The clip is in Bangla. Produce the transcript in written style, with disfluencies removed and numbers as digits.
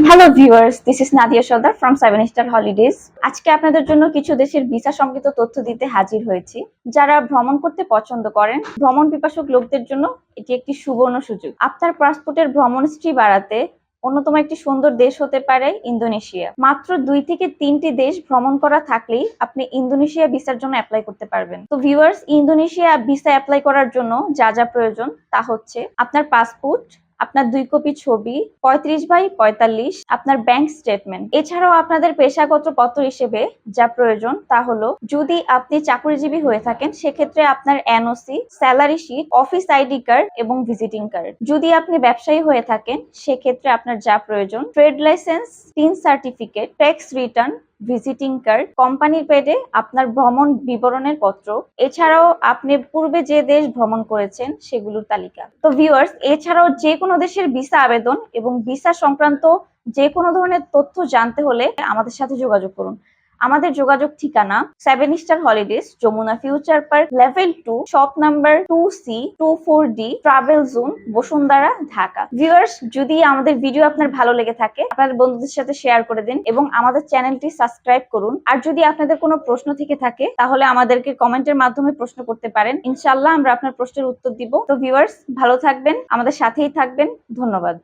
Hello viewers, this is Nadia Sardar from 7 star holidays. আজকে আপনাদের জন্য কিছু দেশের ভিসা সংক্রান্ত তথ্য দিতে হাজির হয়েছি। যারা ভ্রমণ করতে পছন্দ করেন, ভ্রমণ পিপাসুক লোকদের জন্য এটি একটি সুবর্ণ সুযোগ। আপনার পাসপোর্টের ভ্রমণ হিস্ট্রি বাড়াতে অন্যতম একটি সুন্দর দেশ হতে পারে ইন্দোনেশিয়া। মাত্র 2 থেকে 3টি দেশ ভ্রমণ করা থাকলেই আপনি ইন্দোনেশিয়া ভিসার জন্য অ্যাপ্লাই করতে পারবেন। তো ভিউয়ার্স, ইন্দোনেশিয়া ভিসা অ্যাপ্লাই করার জন্য যা যা প্রয়োজন তা হচ্ছে আপনার পাসপোর্ট, আপনার 2 কপি ছবি, 35x45, আপনার ব্যাংক স্টেটমেন্ট। এছাড়াও আপনাদের পেশাগত পত্র হিসেবে যা প্রয়োজন তা হলো, যদি আপনি চাকরিজীবী হয়ে থাকেন সেক্ষেত্রে আপনার NOC, salary sheet, office ID card এবং ভিজিটিং কার্ড। যদি আপনি ব্যবসায়ী হয়ে থাকেন সেক্ষেত্রে আপনার যা প্রয়োজন, trade licence, TIN certificate, tax return, visiting card, কোম্পানির পেডে আপনার ভ্রমণ বিবরণের পত্র, এছাড়াও আপনি পূর্বে যে দেশ ভ্রমণ করেছেন সেগুলোর তালিকা। তো ভিউয়ার্স, এছাড়াও যে কোনো দেশের ভিসা আবেদন এবং ভিসা সংক্রান্ত যে কোনো ধরনের তথ্য জানতে হলে আমাদের সাথে যোগাযোগ করুন। আমাদের যোগাযোগ ঠিকানা 7 star holidays, Jamuna future park, level 2, shop number 2C24D, travel zone, Bashundhara, Dhaka. Viewers, যদি আমাদের ভিডিও আপনার ভালো লেগে থাকে আপনাদের বন্ধুদের সাথে শেয়ার করে দিন এবং আমাদের চ্যানেলটি সাবস্ক্রাইব করুন। আর যদি আপনাদের কোনো প্রশ্ন থেকে থাকে তাহলে আমাদেরকে কমেন্টের মাধ্যমে প্রশ্ন করতে পারেন, ইনশাআল্লাহ আমরা আপনার প্রশ্নের উত্তর দিব। তো ভিউয়ার্স, ভালো থাকবেন, আমাদের সাথেই থাকবেন। ধন্যবাদ।